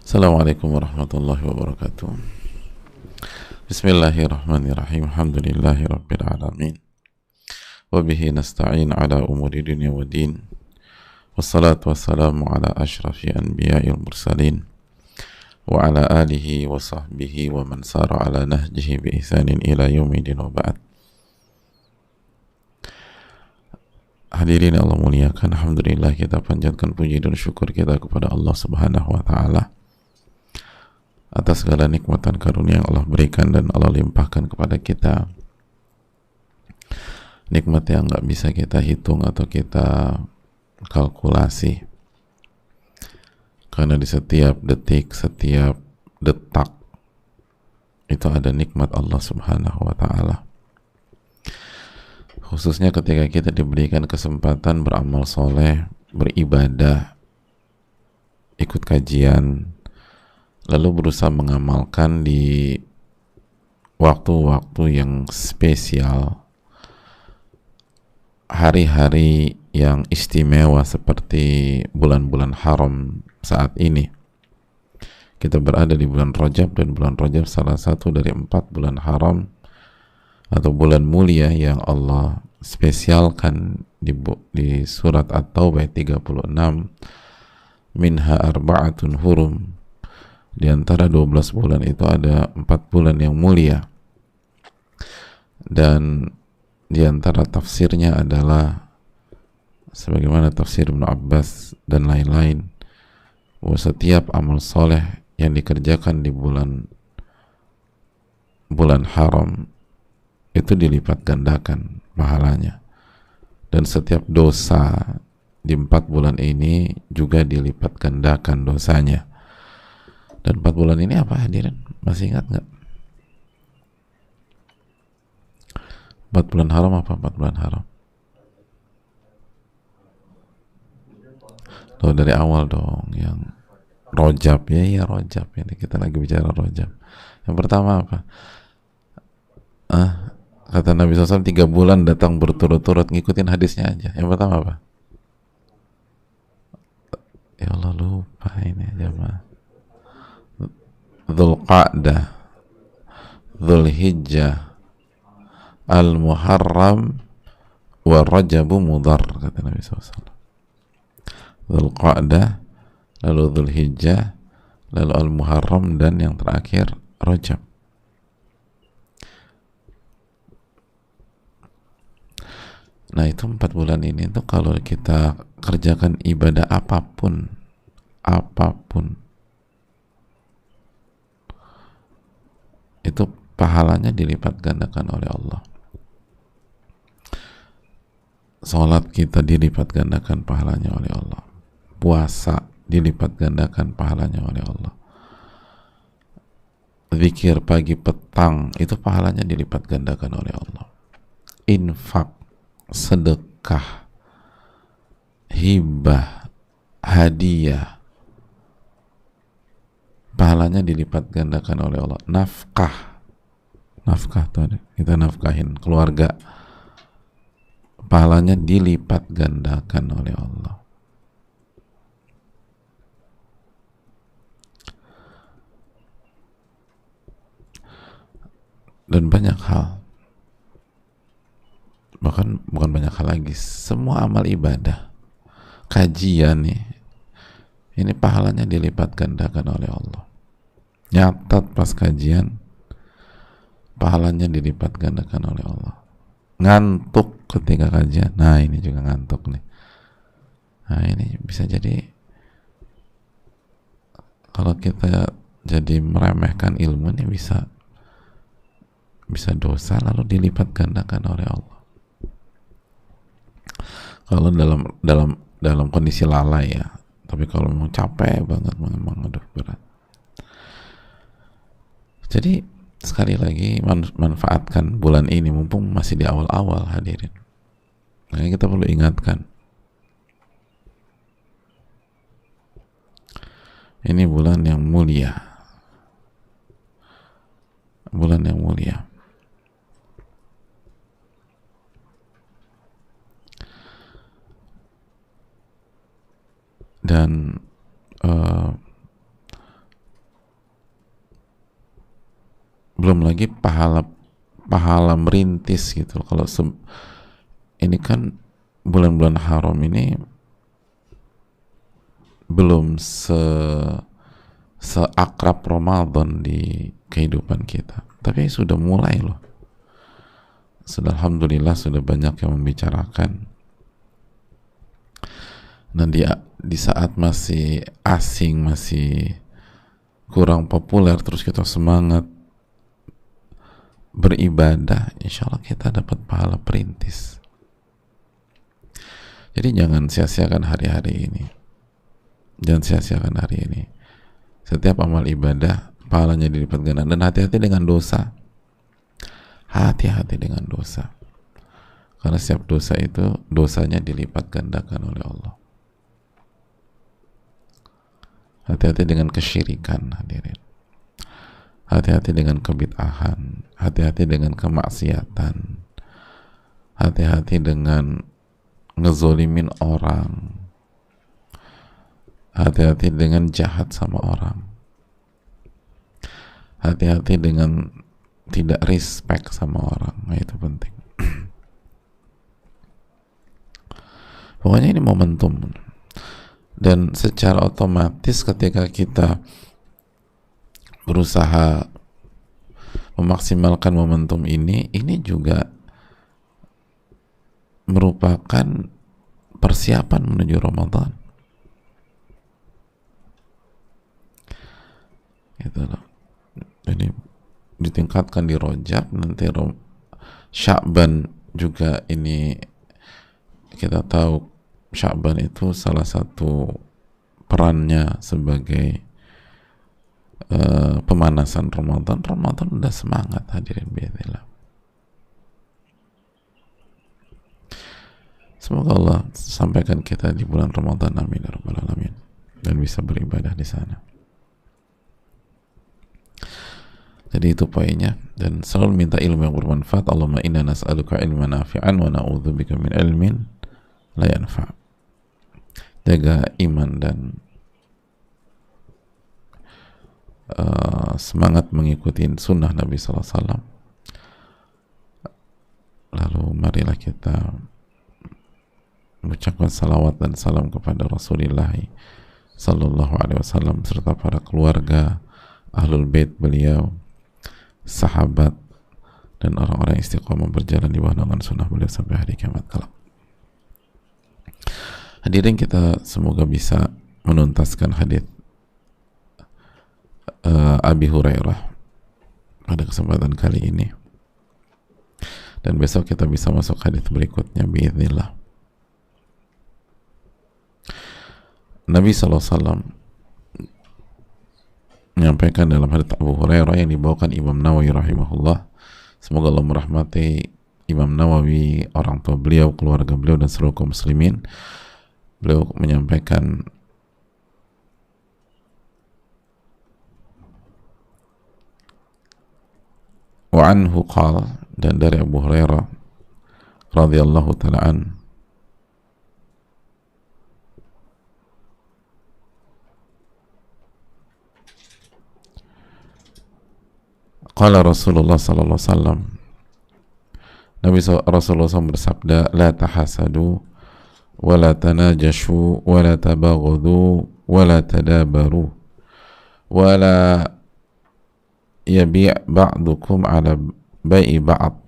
Assalamualaikum warahmatullahi wabarakatuh. Bismillahirrahmanirrahim. Alhamdulillahi rabbil alamin. Wabihi nasta'in ala umuri dunia wa din. Wassalatu wassalamu ala ashrafi anbiya'il mursalin. Wa ala alihi wa sahbihi wa man sara ala nahjihi bi ihsanin ila yaumidin wa ba'd. Hadirin Allah muliakan, alhamdulillah kita panjatkan puji dan syukur kita kepada Allah Subhanahu wa taala atas segala nikmat dan karunia yang Allah berikan dan Allah limpahkan kepada kita, nikmat yang nggak bisa kita hitung atau kita kalkulasi, karena di setiap detik, setiap detak itu ada nikmat Allah Subhanahu wa taala. Khususnya ketika kita diberikan kesempatan beramal soleh, beribadah, ikut kajian, lalu berusaha mengamalkan di waktu-waktu yang spesial, hari-hari yang istimewa seperti bulan-bulan haram saat ini. Kita berada di bulan Rajab, dan bulan Rajab salah satu dari 4 bulan haram atau bulan mulia yang Allah spesialkan di surat At-Taubah 36, minha arba'atun hurum. Di antara 12 bulan itu ada 4 bulan yang mulia, dan di antara tafsirnya adalah sebagaimana tafsir Ibnu Abbas dan lain-lain, bahwa setiap amal soleh yang dikerjakan di bulan haram itu dilipat gandakan pahalanya, dan setiap dosa di 4 bulan ini juga dilipat gandakan dosanya. Dan 4 bulan ini apa, hadirin? Masih ingat nggak? 4 bulan haram apa? 4 bulan haram loh, dari awal dong, yang Rajab. Ya Rajab, ini kita lagi bicara Rajab. Yang pertama apa? Kata Nabi SAW 3 bulan datang berturut-turut, ngikutin hadisnya aja. Yang pertama apa? Ya Allah, lupa ini jemaah. Dzulqa'dah, Dzulhijjah, Al-Muharram, wa Rajabu Mudhar, kata Nabi SAW. Dzulqa'dah, lalu Dzulhijjah, lalu Al-Muharram, dan yang terakhir Rajab. Nah, itu 4 bulan ini tuh kalau kita kerjakan ibadah apapun itu pahalanya dilipat gandakan oleh Allah. Sholat kita dilipat gandakan pahalanya oleh Allah. Puasa dilipat gandakan pahalanya oleh Allah. Zikir pagi petang itu pahalanya dilipat gandakan oleh Allah. Infak, sedekah, hibah, hadiah, pahalanya dilipat gandakan oleh Allah. Nafkah tuh, kita nafkahin keluarga, pahalanya dilipat gandakan oleh Allah. Dan banyak hal, bahkan bukan banyak hal lagi, semua amal ibadah, kajian nih, ini pahalanya dilipat gandakan oleh Allah. Nyatat pas kajian, pahalanya dilipat gandakan oleh Allah. Ngantuk ketika kajian, nah ini juga ngantuk nih. Nah ini bisa jadi, kalau kita jadi meremehkan ilmu ini bisa dosa lalu dilipat gandakan oleh Allah. Kalau dalam kondisi lalai ya, tapi kalau mau capek banget, memang aduh berat. Jadi sekali lagi, manfaatkan bulan ini mumpung masih di awal-awal, hadirin. Nah, kita perlu ingatkan, ini bulan yang mulia, bulan yang mulia. Dan belum lagi pahala pahala merintis gitu. Kalau ini kan bulan-bulan haram ini belum seakrab Ramadan di kehidupan kita, tapi sudah mulai loh. Sudah, alhamdulillah sudah banyak yang membicarakan. Dan di saat masih asing, masih kurang populer, terus kita semangat beribadah, insya Allah kita dapat pahala perintis. Jadi jangan sia-siakan hari-hari ini. Jangan sia-siakan hari ini. Setiap amal ibadah pahalanya dilipat ganda. Dan hati-hati dengan dosa. Hati-hati dengan dosa. Karena setiap dosa itu dosanya dilipat gandakan oleh Allah. Hati-hati dengan kesyirikan, hadirin. Hati-hati dengan kebid'ahan. Hati-hati dengan kemaksiatan. Hati-hati dengan ngezolimin orang. Hati-hati dengan jahat sama orang. Hati-hati dengan tidak respect sama orang. Nah, itu penting. Pokoknya ini momentum. Dan secara otomatis ketika kita berusaha memaksimalkan momentum ini juga merupakan persiapan menuju Ramadan. Gitu loh. Jadi ditingkatkan di Rajab, nanti Sya'ban juga. Ini kita tahu Sya'ban itu salah satu perannya sebagai pemanasan Ramadan. Ramadan udah semangat, hadirin biadillah. Semoga Allah sampaikan kita di bulan Ramadan, amin ya rabbal alamin, dan bisa beribadah di sana. Jadi itu poinnya. Dan selalu minta ilmu yang bermanfaat. Allahumma inna nas'aluka ilman nafi'an wa na'udzubika min ilmin la yanfa'. Jaga iman dan semangat mengikuti sunnah Nabi SAW. Lalu marilah kita mengucapkan salawat dan salam kepada Rasulullah sallallahu alaihi wasallam serta para keluarga, ahlul bait beliau, sahabat, dan orang-orang istiqomah berjalan di bawah naungan sunnah beliau sampai hari kiamat kelak. Hadirin, kita semoga bisa menuntaskan hadits Abi Hurairah pada kesempatan kali ini, dan besok kita bisa masuk hadits berikutnya biiznillah. Nabi SAW menyampaikan dalam hadits Abu Hurairah yang dibawakan Imam Nawawi rahimahullah, semoga Allah merahmati Imam Nawawi, orang tua beliau, keluarga beliau, dan seluruh kaum muslimin. Beliau menyampaikan, wa anhu qala, dan dari Abu Hurairah radhiyallahu ta'ala an, qala Rasulullah sallallahu alaihi wasallam, Rasulullah SAW bersabda, la tahasadu wa la tanajashu wa la tabaghadu wa la tadabaru wa la yabi' ba'dukum ala bai'i ba'd.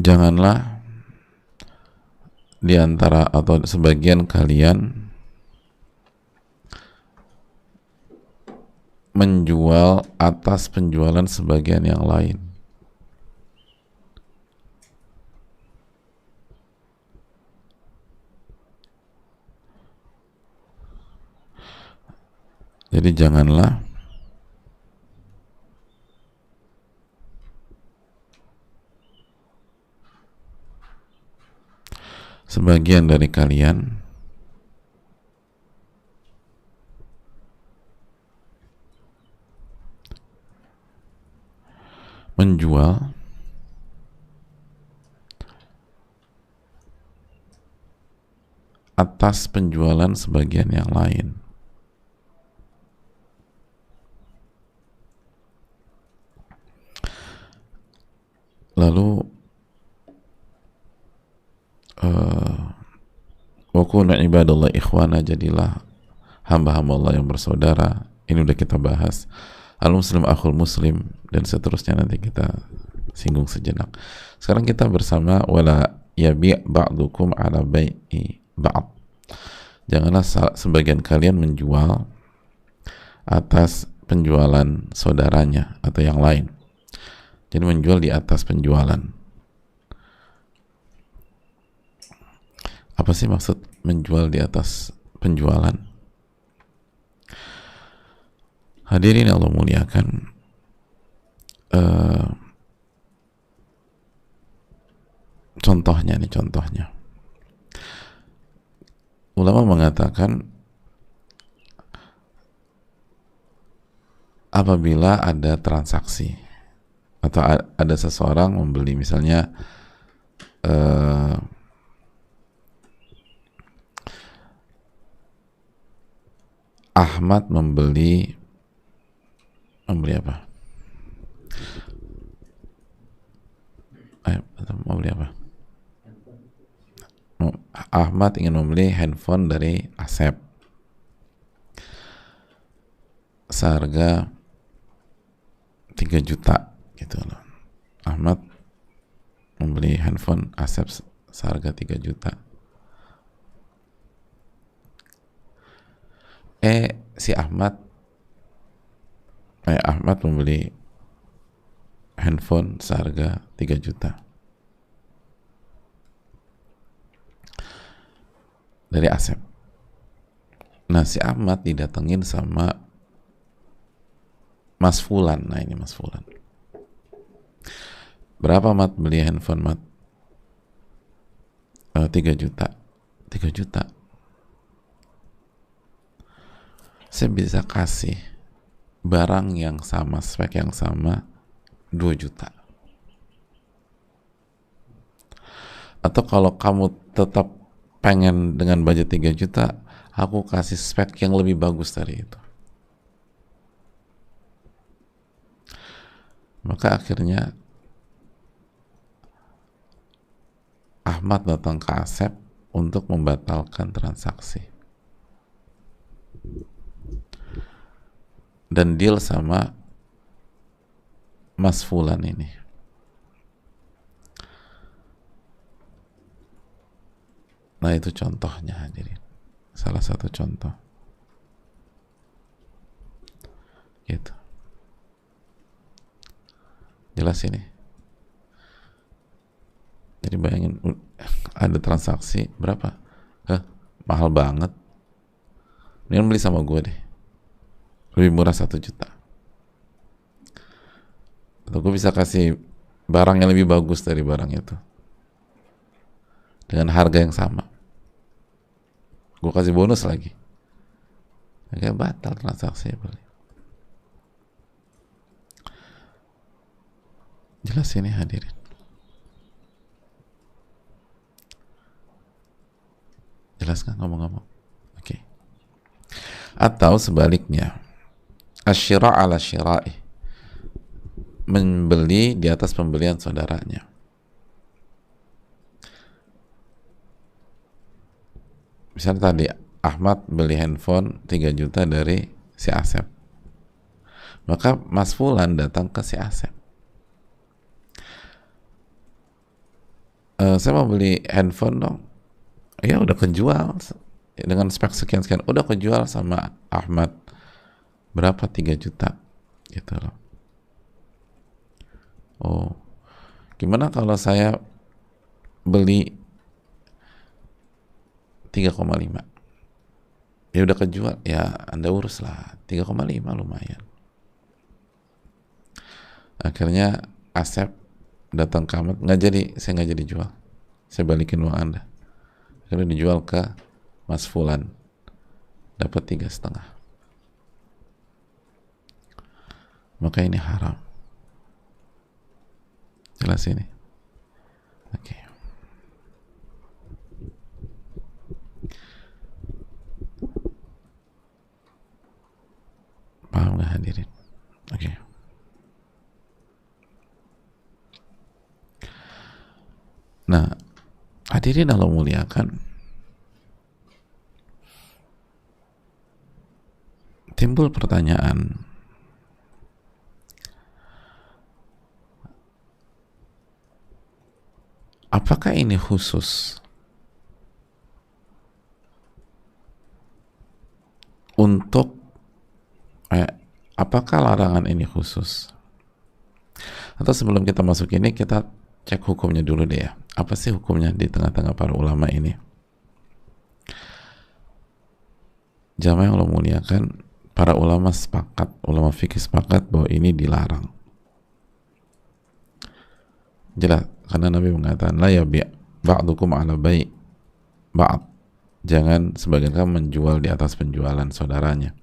Janganlah di antara atau sebagian kalian menjual atas penjualan sebagian yang lain. Jadi janganlah sebagian dari kalian menjual atas penjualan sebagian yang lain. Lalu wa kunu ibadallah ikhwana, jadilah hamba-hamba Allah yang bersaudara. Ini udah kita bahas. Al muslim akhul muslim, dan seterusnya nanti kita singgung sejenak. Sekarang kita bersama wala yabi' ba'dukum ala bai'i ba'd. Janganlah sebagian kalian menjual atas penjualan saudaranya atau yang lain. Jadi menjual di atas penjualan. Apa sih maksud menjual di atas penjualan? Hadirin yang Allah muliakan, contohnya. Ulama mengatakan apabila ada transaksi atau ada seseorang membeli, misalnya Ahmad membeli apa? Mau beli apa? Ahmad ingin membeli handphone dari Asep seharga 3 juta gitu loh. Ahmad membeli handphone Asep seharga 3 juta. Si Ahmad membeli handphone seharga 3 juta dari Asep. Nah, si Ahmad didatengin sama Mas Fulan. Nah, ini Mas Fulan. Berapa Mat beli handphone, Mat? 3 juta. 3 juta. Saya bisa kasih barang yang sama, spek yang sama, 2 juta. Atau kalau kamu tetap pengen dengan budget 3 juta, aku kasih spek yang lebih bagus dari itu. Maka akhirnya Ahmad datang ke Asep untuk membatalkan transaksi dan deal sama Mas Fulan ini. Nah, itu contohnya, hadirin. Salah satu contoh. Gitu. Jelas ini? Jadi bayangin, ada transaksi berapa? Mahal banget. Mendingan beli sama gue deh. Lebih murah 1 juta. Atau gue bisa kasih barang yang lebih bagus dari barang itu dengan harga yang sama. Gue kasih bonus lagi. Agak batal transaksi. Jelas ini, hadirin? Jelas kan ngomong-ngomong? Oke. Atau sebaliknya, asyira' ala syira'i, membeli di atas pembelian saudaranya. Misalnya tadi Ahmad beli handphone 3 juta dari si Asep, maka Mas Fulan datang ke si Asep, saya mau beli handphone dong. Ya udah kejual dengan spek sekian-sekian, udah kejual sama Ahmad. Berapa? 3 juta gitu loh. Oh, gimana kalau saya beli 3,5? Ya udah kejual, ya Anda urus lah. 3,5 lumayan. Akhirnya Asep datang ke Ahmad, saya nggak jadi jual, saya balikin uang Anda. Akhirnya dijual ke Mas Fulan, dapat 3,5. Maka ini haram. jelas ini? Oke. Paham nggak hadirin? Oke. Nah, hadirin Allah muliakan, timbul pertanyaan, apakah ini khusus untuk apakah larangan ini khusus? Atau sebelum kita masuk ini, kita cek hukumnya dulu deh ya. Apa sih hukumnya di tengah-tengah para ulama ini? Jamaah yang Allah muliakan, para ulama sepakat, ulama fikih sepakat bahwa ini dilarang. Jelas, karena Nabi mengatakan, la yabi' ba'dukum ala bai' ba'd. Jangan sebagian kamu menjual di atas penjualan saudaranya.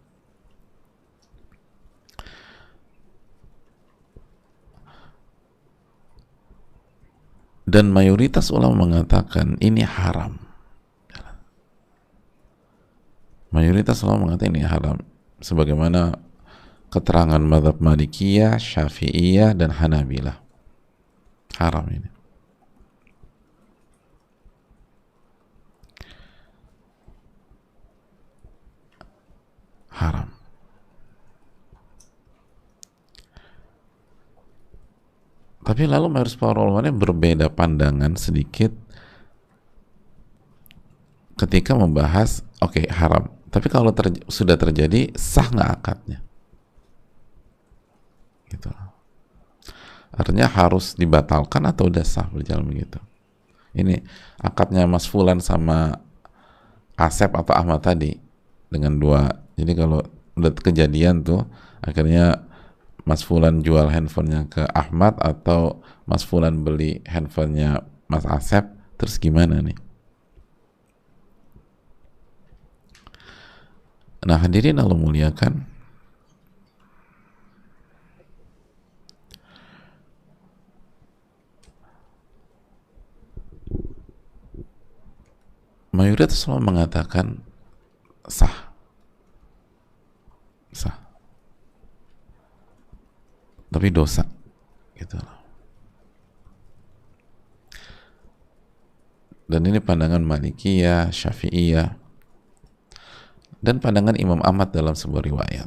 Dan mayoritas ulama mengatakan ini haram. Mayoritas ulama mengatakan ini haram, sebagaimana keterangan mazhab Malikiyah, Syafi'iyah, dan Hanabilah. Haram ini. Haram. Tapi lalu mayoritas para ulama berbeda pandangan sedikit ketika membahas, oke, haram. Tapi kalau sudah terjadi, sah nggak akadnya? Gitu. Artinya harus dibatalkan atau udah sah berjalan begitu? Ini akadnya Mas Fulan sama Asep atau Ahmad tadi dengan dua. Jadi kalau udah kejadian tuh, akhirnya Mas Fulan jual handphonenya ke Ahmad atau Mas Fulan beli handphonenya Mas Asep, terus gimana nih? Nah, hadirin Allah muliakan, mayoritas ulama mengatakan sah. Sah. Tapi dosa. Gitu. Dan ini pandangan Malikiyah, Syafi'iyah, dan pandangan Imam Ahmad dalam sebuah riwayat.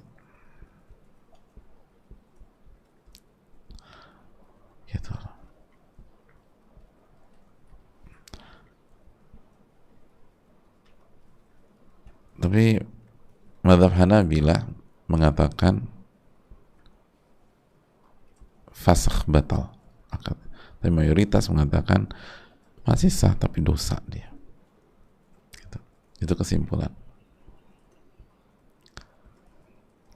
Gitu. Tapi mazhab Hanabilah mengatakan fasakh batal akad. Tapi mayoritas mengatakan masih sah tapi dosa dia. Gitu. Itu kesimpulan.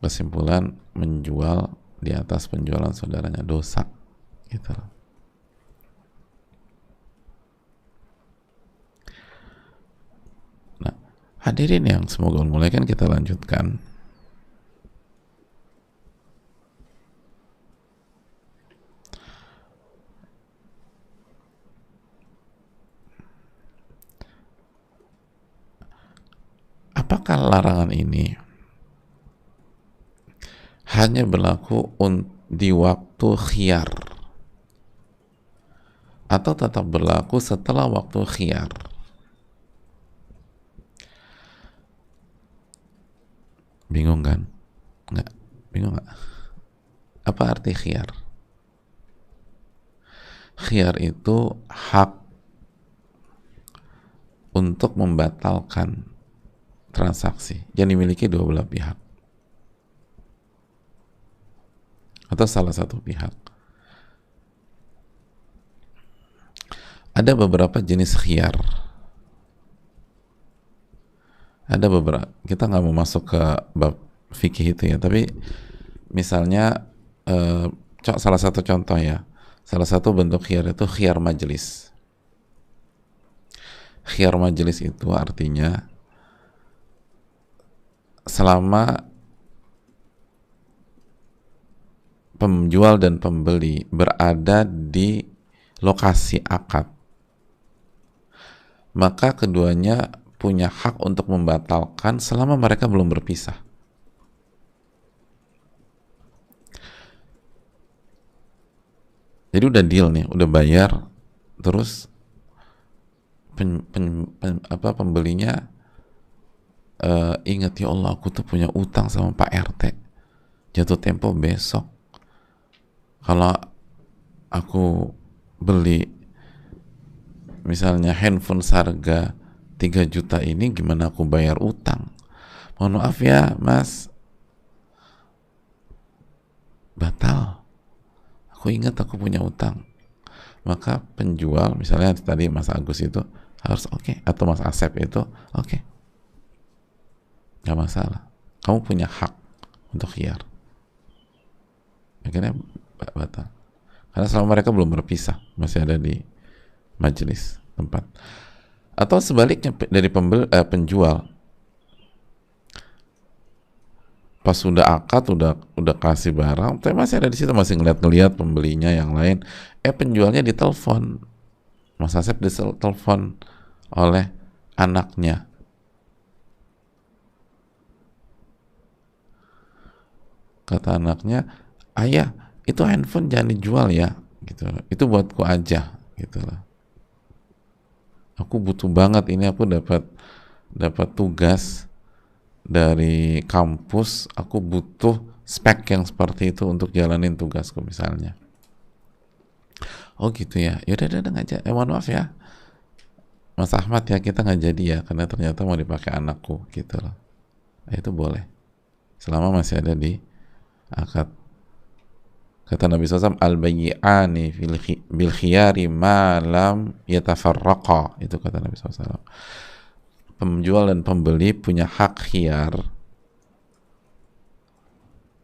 Kesimpulan menjual di atas penjualan saudaranya dosa. Gitu. Nah, hadirin yang semoga mulai kan kita lanjutkan. Apakah larangan ini hanya berlaku di waktu khiyar atau tetap berlaku setelah waktu khiyar? Bingung kan? Nggak? Bingung nggak? Apa arti khiyar? Khiyar itu hak untuk membatalkan transaksi yang dimiliki dua belah pihak atau salah satu pihak. Ada beberapa jenis khiyar. Ada beberapa, kita nggak mau masuk ke bab fikih itu ya, tapi misalnya salah satu contoh ya, salah satu bentuk khiyar itu khiyar majelis. Khiyar majelis itu artinya selama penjual dan pembeli berada di lokasi akad, maka keduanya punya hak untuk membatalkan selama mereka belum berpisah. Jadi udah deal nih, udah bayar, terus pembelinya ingat, ya Allah aku tuh punya utang sama Pak RT, jatuh tempo besok kalau aku beli misalnya handphone seharga 3 juta ini, gimana aku bayar utang? Mohon maaf ya mas, batal, aku ingat aku punya utang. Maka penjual, misalnya tadi Mas Agus itu harus oke, atau Mas Asep itu oke, nggak masalah, kamu punya hak untuk khiyar. Akhirnya batal, karena selama mereka belum berpisah, masih ada di majelis tempat. Atau sebaliknya dari penjual, pas sudah akad, udah kasih barang, tapi masih ada di situ, masih ngeliat pembelinya yang lain, penjualnya ditelepon, Mas Asep ditelepon oleh anaknya, kata anaknya, ayah itu handphone jangan dijual ya, gitu, itu buatku aja, gitu loh, aku butuh banget ini, aku dapat tugas dari kampus, aku butuh spek yang seperti itu untuk jalanin tugasku misalnya. Oh gitu ya, yaudah nggak aja, mohon maaf ya Mas Ahmad ya, kita nggak jadi ya karena ternyata mau dipakai anakku, gitu loh. Itu boleh selama masih ada di akad. Kata Nabi SAW, al-bayyi'ani bil khiyari ma lam yatafarraqa, itu kata Nabi SAW. Penjual dan pembeli punya hak khiyar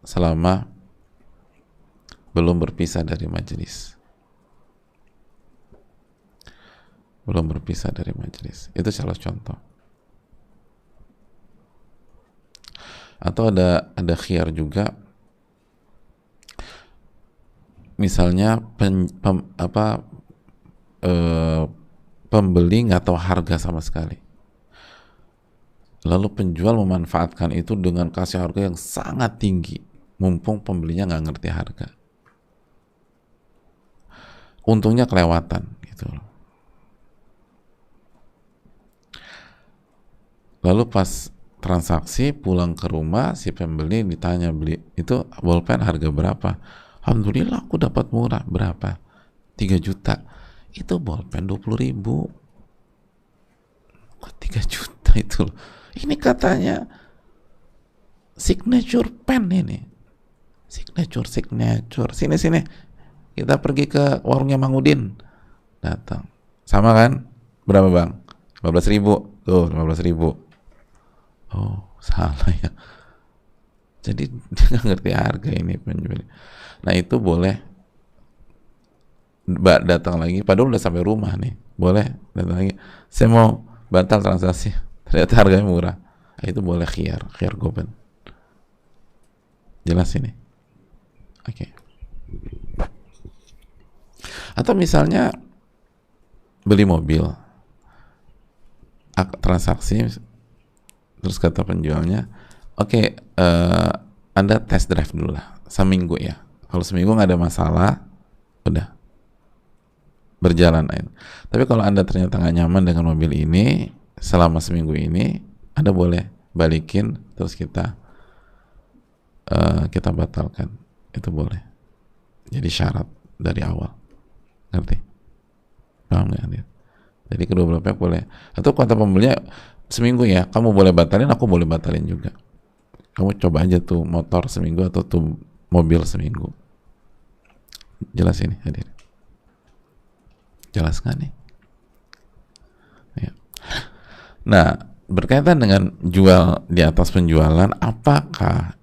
selama belum berpisah dari majelis. Belum berpisah dari majelis. Itu salah contoh. Atau ada khiyar juga, misalnya pembeli nggak tahu harga sama sekali, lalu penjual memanfaatkan itu dengan kasih harga yang sangat tinggi, mumpung pembelinya nggak ngerti harga, untungnya kelewatan, gitu loh. Lalu pas transaksi pulang ke rumah, si pembeli ditanya, beli itu bolpen harga berapa? Alhamdulillah aku dapat murah. Berapa? 3 juta. Itu bolpen 20.000. Kok 3 juta itu loh? Ini katanya signature pen ini. Signature. Sini. Kita pergi ke warungnya Mang Udin. Datang. Sama kan? Berapa bang? 15.000. Tuh 15.000. Oh, salah ya. Jadi dia nggak ngerti harga ini penjual. Nah itu boleh datang lagi, padahal udah sampai rumah nih, boleh datang lagi, saya mau batal transaksi, ternyata harganya murah. Nah, itu boleh khiyar goben. Jelas ini? Oke. Atau misalnya beli mobil, transaksi, terus kata penjualnya, oke, Anda test drive dulu lah, seminggu ya. Kalau seminggu nggak ada masalah, udah berjalan aja. Tapi kalau Anda ternyata nggak nyaman dengan mobil ini selama seminggu ini, Anda boleh balikin, terus kita batalkan. Itu boleh. Jadi syarat dari awal. Ngerti? Paham nggak? Jadi kedua belah pihak boleh. Atau kata pembelinya, seminggu ya, kamu boleh batalin, aku boleh batalin juga. Kamu coba aja tuh motor seminggu atau tuh mobil seminggu. Jelas ini hadir? Jelas kan nih? Ya. Nah, berkaitan dengan jual di atas penjualan, apakah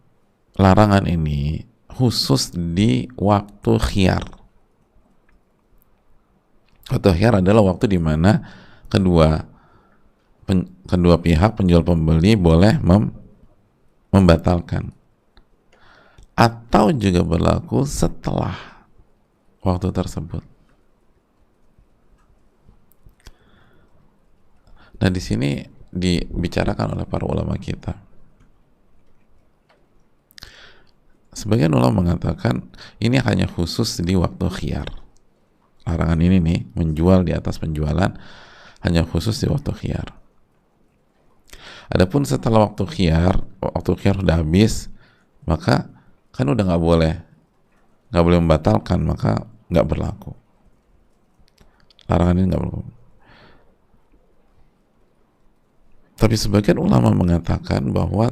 larangan ini khusus di waktu khiyar? Waktu khiyar adalah waktu di mana kedua pihak, penjual pembeli, boleh membatalkan, atau juga berlaku setelah waktu tersebut. Nah di sini dibicarakan oleh para ulama kita. Sebagian ulama mengatakan ini hanya khusus di waktu khiyar. Larangan ini nih, menjual di atas penjualan, hanya khusus di waktu khiyar. Adapun setelah waktu khiyar udah habis, maka kan udah nggak boleh membatalkan, maka nggak berlaku. Larangan ini nggak berlaku. Tapi sebagian ulama mengatakan bahwa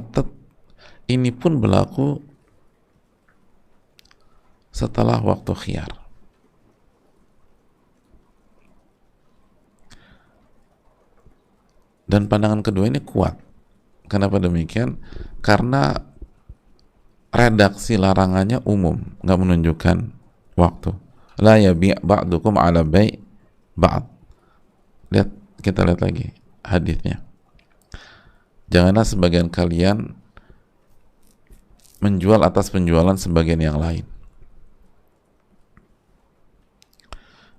ini pun berlaku setelah waktu khiyar. Dan pandangan kedua ini kuat. Kenapa demikian? Karena redaksi larangannya umum, nggak menunjukkan waktu. La yabi' ba'dukum ala bai' ba'd. Kita lihat lagi hadisnya. Janganlah sebagian kalian menjual atas penjualan sebagian yang lain.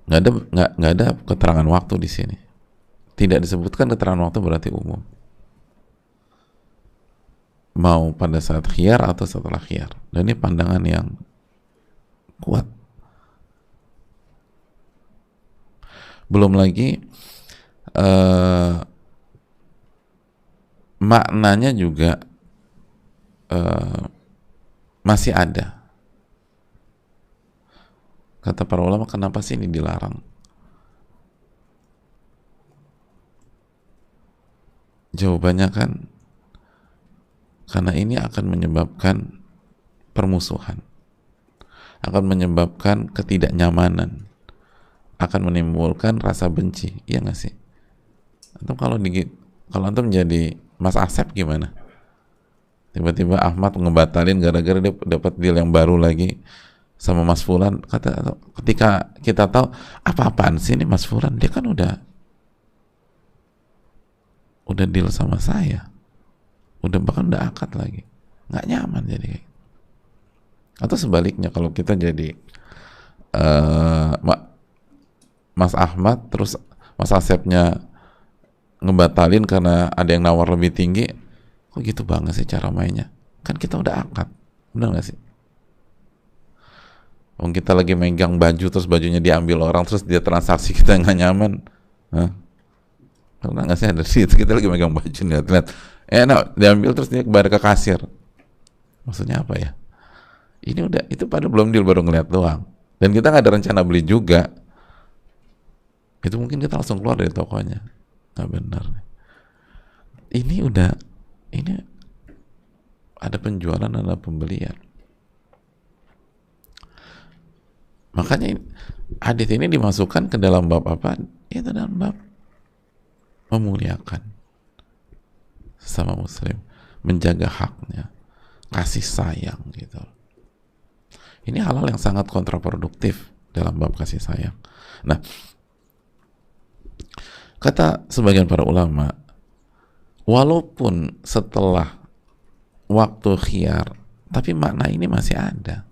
Nggak ada keterangan waktu di sini. Tidak disebutkan keterangan waktu, berarti umum. Mau pada saat khiyar atau setelah khiyar. Dan ini pandangan yang kuat. Belum lagi maknanya juga masih ada. Kata para ulama, kenapa sih ini dilarang? Jawabannya kan karena ini akan menyebabkan permusuhan, akan menyebabkan ketidaknyamanan, akan menimbulkan rasa benci. Iya nggak sih? Atau kalau antum menjadi Mas Asep gimana? Tiba-tiba Ahmad ngebatalin gara-gara dia dapat deal yang baru lagi sama Mas Fulan. Ketika kita tahu apa-apaan sih ini Mas Fulan, dia kan udah deal sama saya, bahkan udah akad lagi, nggak nyaman jadi. Atau sebaliknya, kalau kita jadi Mas Ahmad, terus Mas Asepnya ngebatalin karena ada yang nawar lebih tinggi, kok gitu banget sih cara mainnya? Kan kita udah akad, benar nggak sih? Kita lagi megang baju, terus bajunya diambil orang, terus dia transaksi, kita nggak nyaman. Hah? Pernah nggak sih ada di situ, kita lagi megang baju, lihat diambil, terus dia kembali ke kasir. Maksudnya apa ya? Ini itu pada belum deal, baru ngeliat doang, dan kita nggak ada rencana beli juga. Itu mungkin kita langsung keluar dari tokonya. Nggak benar. Ini ada penjualan, ada pembelian. Makanya hadis ini dimasukkan ke dalam bab apa? Itu dalam bab memuliakan sesama muslim, menjaga haknya, kasih sayang gitu. Ini hal-hal yang sangat kontraproduktif dalam bab kasih sayang. Nah, kata sebagian para ulama, walaupun setelah waktu khiyar, tapi makna ini masih ada.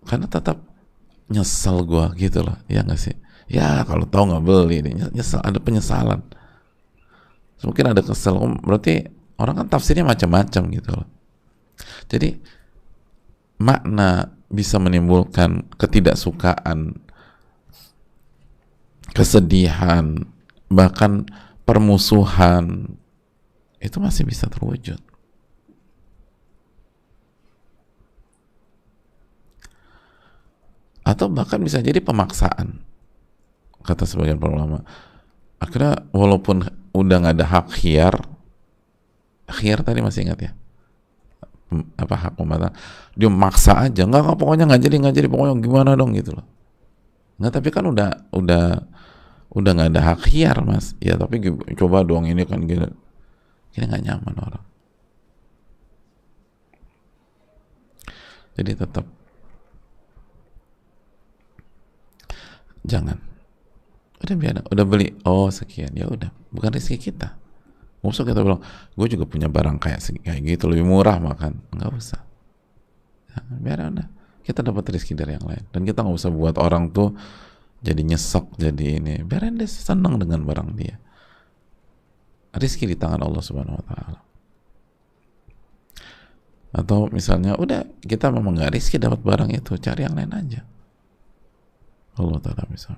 Karena tetap nyesel gua gitu loh, ya nggak sih? Ya kalau tahu nggak beli, nyesel, ada penyesalan. Mungkin ada kesel, berarti orang kan tafsirnya macam-macam gitu loh. Jadi makna bisa menimbulkan ketidaksukaan, kesedihan, bahkan permusuhan, itu masih bisa terwujud. Atau bahkan bisa jadi pemaksaan, kata sebagian para ulama. Akhirnya walaupun udah nggak ada hak khiyar tadi masih ingat ya, apa hak pembatal, dia maksa aja, nggak pokoknya nggak jadi pokoknya gimana dong gitu loh. Nggak, tapi kan udah nggak ada hak khiyar mas, ya tapi coba dong ini kan gitu, ini nggak nyaman orang. Jadi tetap jangan, udah beli, oh sekian, ya udah, bukan rezeki kita. Nggak usah kita bilang, gue juga punya barang kayak gitu, lebih murah makan. Nggak usah. Ya, biar udah, kita dapat rezeki dari yang lain. Dan kita nggak usah buat orang tuh jadi nyesek, jadi ini, biarin dia senang dengan barang dia. Rizki di tangan Allah Subhanahu wa Ta'ala. Atau misalnya udah kita memang nggak rizki dapat barang itu, cari yang lain aja. Allah Ta'ala bisa.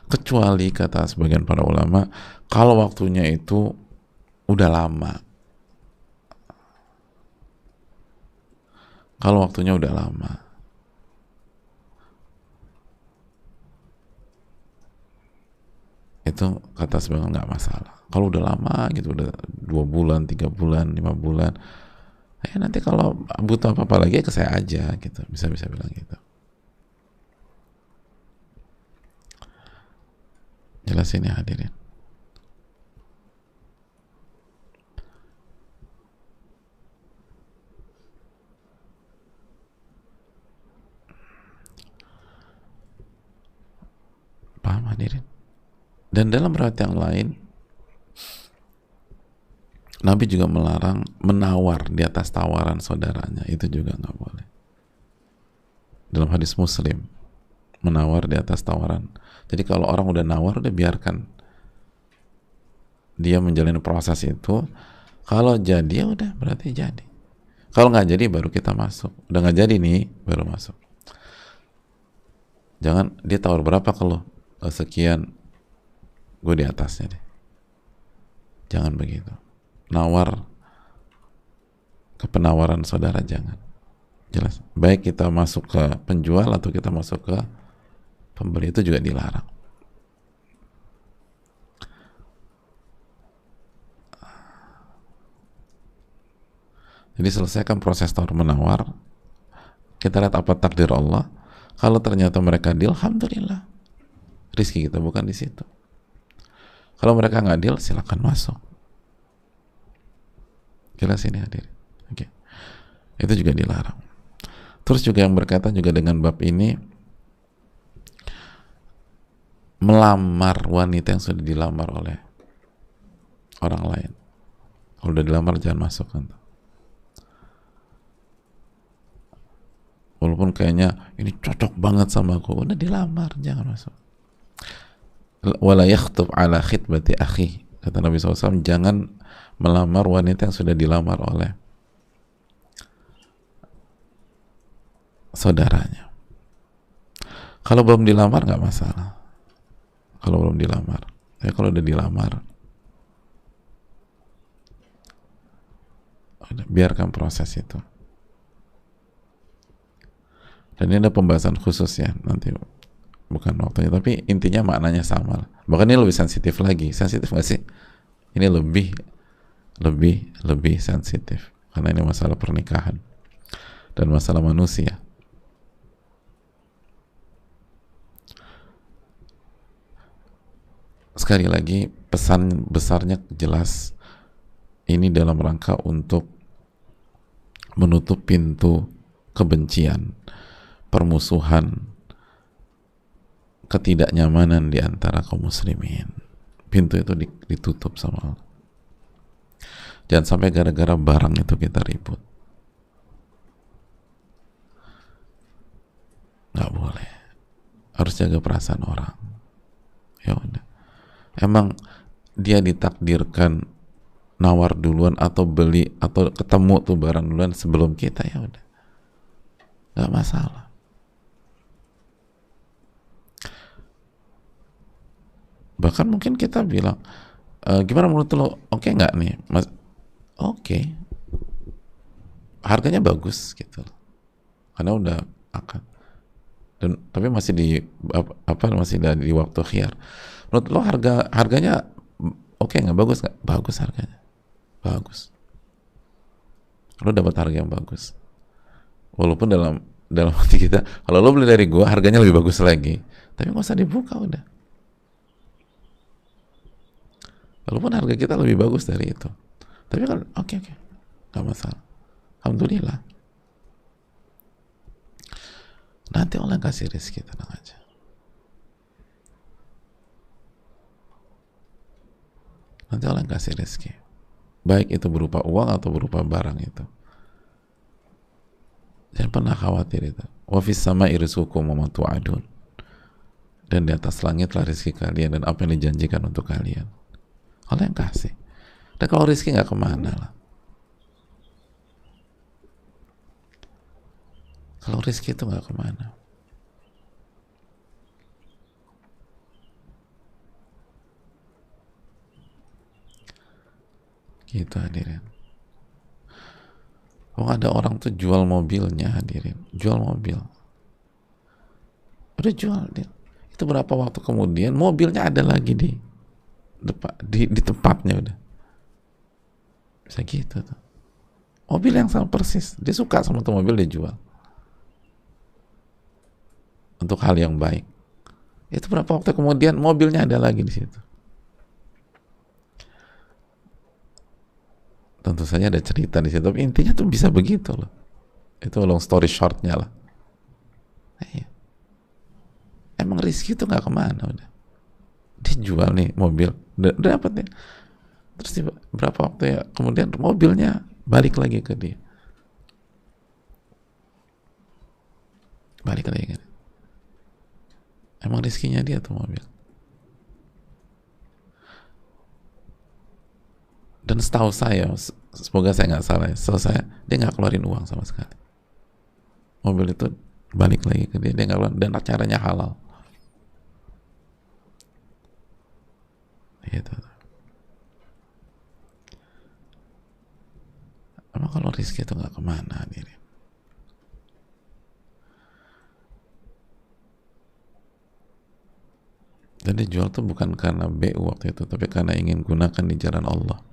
Kecuali kata sebagian para ulama, kalau waktunya itu udah lama, kalau waktunya udah lama, itu kata sebagian nggak masalah. Kalau udah lama gitu, udah 2 bulan, 3 bulan, 5 bulan, nanti kalau butuh apa-apa lagi ke saya aja gitu, bisa bilang gitu. Jelasin ya hadirin. Paham hadirin? Dan dalam riwayat yang lain, Nabi juga melarang menawar di atas tawaran saudaranya, itu juga nggak boleh. Dalam hadis Muslim, menawar di atas tawaran. Jadi kalau orang udah nawar, udah biarkan dia menjalani proses itu. Kalau jadi ya udah, berarti jadi. Kalau nggak jadi baru kita masuk. Udah nggak jadi nih, baru masuk. Jangan dia tawar berapa kalau sekian, gue di atasnya deh. Jangan begitu. Nawar ke penawaran saudara jangan. Jelas. Baik kita masuk ke penjual atau kita masuk ke pembeli, itu juga dilarang. Jadi selesaikan proses tawar menawar. Kita lihat apa takdir Allah. Kalau ternyata mereka deal, alhamdulillah. Rizki kita bukan di situ. Kalau mereka nggak deal, silakan masuk. Jelas ini hadir. Oke. Itu juga dilarang. Terus juga yang berkaitan juga dengan bab ini, melamar wanita yang sudah dilamar oleh orang lain. Kalau udah dilamar jangan masuk kan. Walaupun kayaknya ini cocok banget sama aku, udah dilamar, jangan masuk. Wala yakhtub ala khitbati akhi, kata Nabi SAW, jangan melamar wanita yang sudah dilamar oleh saudaranya. Kalau belum dilamar nggak masalah. Kalau belum dilamar, tapi kalau udah dilamar, udah, biarkan proses itu. Dan ini ada pembahasan khusus ya, nanti bukan waktunya, tapi intinya maknanya sama. Bahkan ini lebih sensitif lagi. Sensitif nggak sih? Ini lebih sensitif karena ini masalah pernikahan dan masalah manusia. Sekali lagi, pesan besarnya jelas, ini dalam rangka untuk menutup pintu kebencian, permusuhan, ketidaknyamanan di antara kaum muslimin. Pintu itu ditutup sama Allah. Jangan sampai gara-gara barang itu kita ribut. Nggak boleh. Harus jaga perasaan orang. Ya udah. Emang dia ditakdirkan nawar duluan atau beli atau ketemu tuh barang duluan sebelum kita, ya udah. Nggak masalah. Bahkan mungkin kita bilang, gimana menurut lo, oke nggak nih mas? Oke. Harganya bagus gitu, karena udah akad. Dan tapi masih masih di waktu khiyar. Menurut lo harganya oke nggak, bagus nggak? Bagus harganya, bagus. Lo dapat harga yang bagus. Walaupun dalam hati kita, kalau lo beli dari gua harganya lebih bagus lagi, tapi nggak usah dibuka udah. Walaupun harga kita lebih bagus dari itu, tapi kan oke, nggak masalah. Alhamdulillah. Nanti Allah kasih rezeki, tenang aja. Nanti Allah kasih rezeki. Baik itu berupa uang atau berupa barang itu. Jangan pernah khawatir itu. wa fis sama'i rizqukum wa ma tu'adun, dan di atas langit lah rezeki kalian dan apa yang dijanjikan untuk kalian. Allah yang kasih. Dan kalau rezeki nggak kemana lah. Kalau rezeki itu nggak kemana. Gitu hadirin. Oh, ada orang tuh jual mobilnya hadirin, jual mobil, udah jual dia. Itu berapa waktu kemudian mobilnya ada lagi di depan, di tempatnya udah. Bisa gitu tuh. Mobil yang sama persis, dia suka sama tuh mobil, dia jual untuk hal yang baik. Itu berapa waktu kemudian mobilnya ada lagi di situ. Tentu saja ada cerita di situ, tapi intinya tuh bisa begitu loh. Itu long story shortnya lah. Iya. Emang rezeki itu nggak kemana udah. Dia jual nih mobil, udah dapat nih. Terus berapa waktu ya kemudian mobilnya balik lagi ke dia. Balik lagi ke dia. Emang rezekinya dia tuh mobil. Dan setahu saya, semoga saya nggak salah ya, setahu saya dia nggak keluarin uang sama sekali. Mobil itu balik lagi ke dia nggak keluarin, dan caranya halal. Gitu. Emang kalau rezeki itu nggak kemana diri. Dan dia jual tuh bukan karena BU waktu itu, tapi karena ingin gunakan di jalan Allah.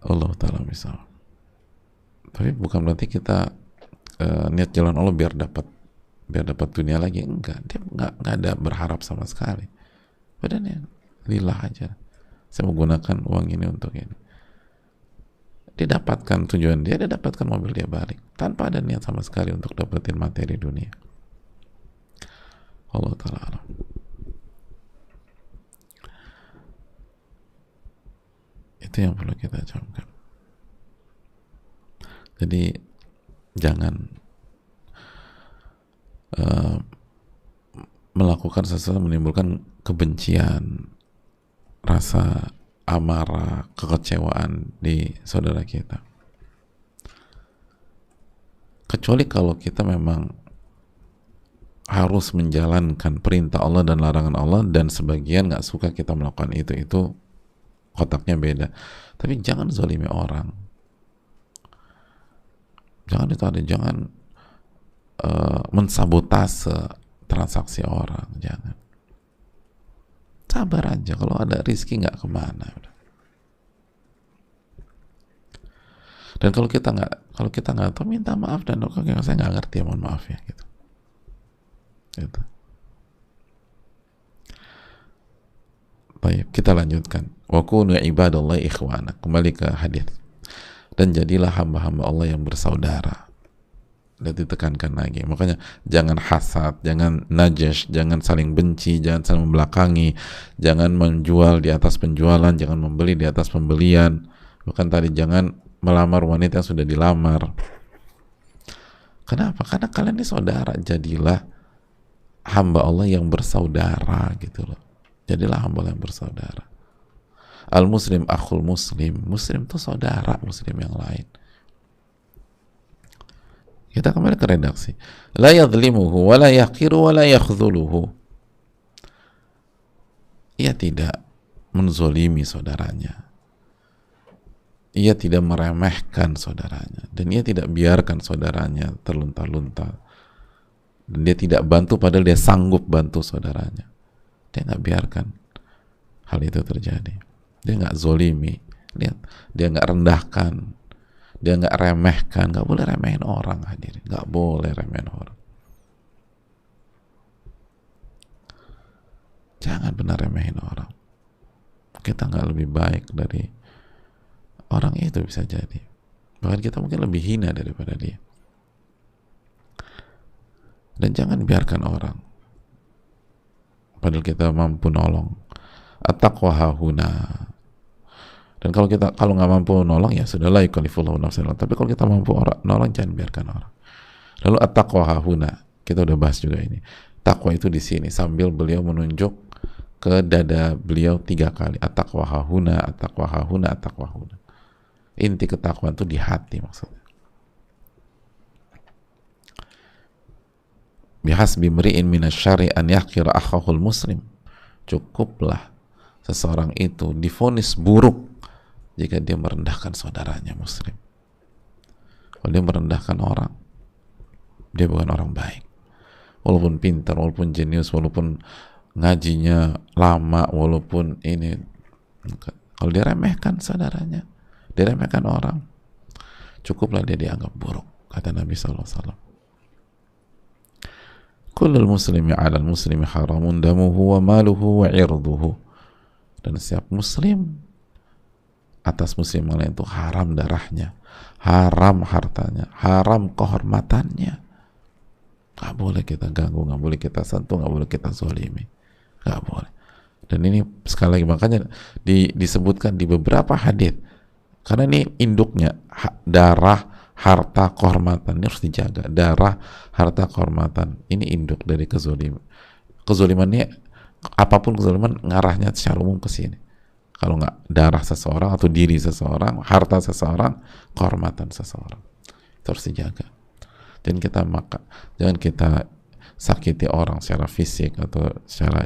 Allah Ta'ala misal. Tapi bukan berarti kita niat jalan Allah biar dapat dunia lagi, enggak. Dia enggak ada berharap sama sekali. Padahal lillah aja. Saya mau gunakan uang ini untuk ini. Dia dapatkan tujuan dia dapatkan mobil dia balik tanpa ada niat sama sekali untuk dapetin materi dunia. Allah Ta'ala. Itu yang perlu kita camkan. Jadi jangan melakukan sesuatu menimbulkan kebencian, rasa amarah, kekecewaan di saudara kita. Kecuali kalau kita memang harus menjalankan perintah Allah dan larangan Allah, dan sebagian nggak suka kita melakukan itu kotaknya beda. Tapi jangan zalimi orang. Jangan mensabotase transaksi orang. Jangan. Sabar aja. Kalau ada rezeki nggak kemana. Dan kalau kita nggak tahu, minta maaf dan saya nggak ngerti, mohon maaf ya gitu. Gitu. Baik, kita lanjutkan. Wa kunu ibadallahi ikhwana. Kembali ke hadis. Dan jadilah hamba-hamba Allah yang bersaudara. Dan ditekankan lagi. Makanya jangan hasad, jangan najash, jangan saling benci, jangan saling membelakangi, jangan menjual di atas penjualan, jangan membeli di atas pembelian. Bahkan tadi jangan melamar wanita yang sudah dilamar. Kenapa? Karena kalian ini saudara. Jadilah hamba Allah yang bersaudara gitu loh. Jadilah hamba Allah yang bersaudara. Al-muslim akhul muslim. Muslim itu saudara muslim yang lain. Kita kembali ke redaksi. La yadhlimuhu wa la yaqiru wa la yakhdhuluhu. Ia tidak menzolimi saudaranya. Ia tidak meremehkan saudaranya. Dan ia tidak biarkan saudaranya terlunta-lunta. Dan dia tidak bantu padahal dia sanggup bantu saudaranya. Dia nggak biarkan hal itu terjadi. Dia nggak zolimi. Lihat, dia nggak rendahkan. Dia nggak remehkan. Nggak boleh remehin orang, hadirin. Nggak boleh remehin orang. Jangan benar remehin orang. Kita nggak lebih baik dari orang itu, bisa jadi. Bahkan kita mungkin lebih hina daripada dia. Dan jangan biarkan orang, padahal kita mampu nolong. At-taqwa hahuna. Dan kalau nggak mampu nolong, ya sudahlah, yukallifullahu nafsan. Tapi kalau kita mampu nolong, jangan biarkan orang. Lalu at-taqwa hahuna, kita udah bahas juga ini. Takwa itu di sini, sambil beliau menunjuk ke dada beliau 3 kali. At-taqwa hahuna, at-taqwa hahuna, at-taqwa hahuna. Inti ketakwaan itu di hati maksudnya. Bihasbi mri'in minasyari an yahqira akhahul muslim. Cukuplah seseorang itu divonis buruk jika dia merendahkan saudaranya muslim. Kalau dia merendahkan orang, dia bukan orang baik. Walaupun pintar, walaupun jenius, walaupun ngajinya lama, walaupun ini, kalau dia remehkan saudaranya, dia remehkan orang, cukuplah dia dianggap buruk, kata Nabi SAW. Kullul muslimi 'alal muslimi haramun damuhu wa maluhu wa 'irduhu. Dan setiap muslim atas muslim lain itu haram darahnya, haram hartanya, haram kehormatannya. Gak boleh kita ganggu, gak boleh kita sentuh, gak boleh kita zolimi, gak boleh. Dan ini sekali lagi makanya disebutkan di beberapa hadis, karena ini induknya darah, harta, kehormatan, ini harus dijaga. Darah, harta, kehormatan, ini induk dari kezoliman. Kezolimannya, apapun kezoliman, ngarahnya secara umum ke sini. Kalau nggak darah seseorang atau diri seseorang, harta seseorang, kehormatan seseorang, itu harus dijaga. Jangan kita sakiti orang secara fisik atau secara,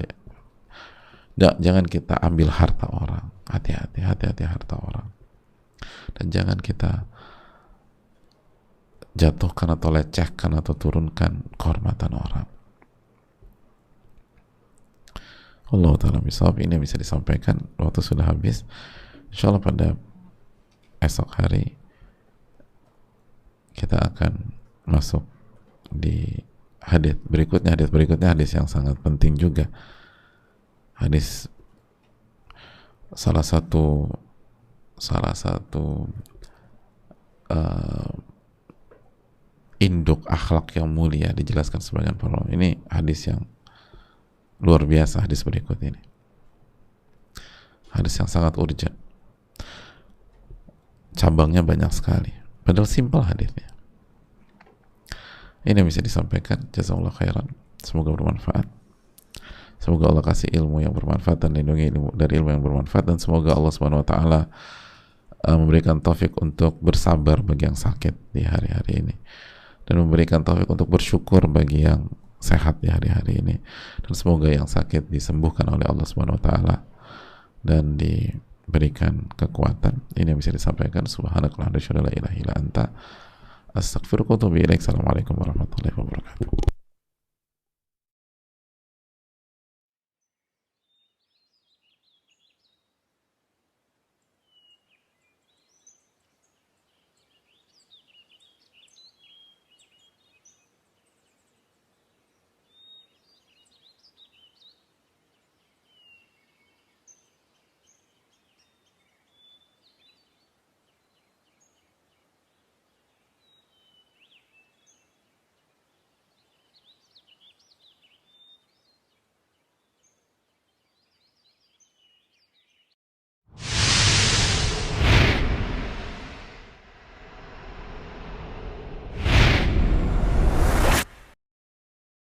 jangan kita ambil harta orang. Hati-hati harta orang. Dan jangan kita jatuhkan atau lecehkan atau turunkan kehormatan orang. Allah ta'ala bisawab. Ini bisa disampaikan, waktu sudah habis. Insyaallah pada esok hari kita akan masuk di hadis berikutnya. Hadis yang sangat penting juga. Hadis salah satu induk akhlak yang mulia, dijelaskan sebagian para ulama. Ini hadis yang luar biasa, hadis berikut ini. Hadis yang sangat urgent. Cabangnya banyak sekali. Padahal simpel hadisnya. Ini yang bisa disampaikan. Jazakallahu khairan. Semoga bermanfaat. Semoga Allah kasih ilmu yang bermanfaat dan lindungi dari ilmu yang bermanfaat, dan semoga Allah Subhanahu wa taala memberikan taufik untuk bersabar bagi yang sakit di hari-hari ini, dan memberikan taufik untuk bersyukur bagi yang sehat di hari-hari ini, dan semoga yang sakit disembuhkan oleh Allah Subhanahu wa taala dan diberikan kekuatan. Ini yang bisa disampaikan. Subhanakallahumma wa bihamdika, la ilaha illa anta, astaghfiruka wa atubu ilaik. Assalamualaikum warahmatullahi wabarakatuh.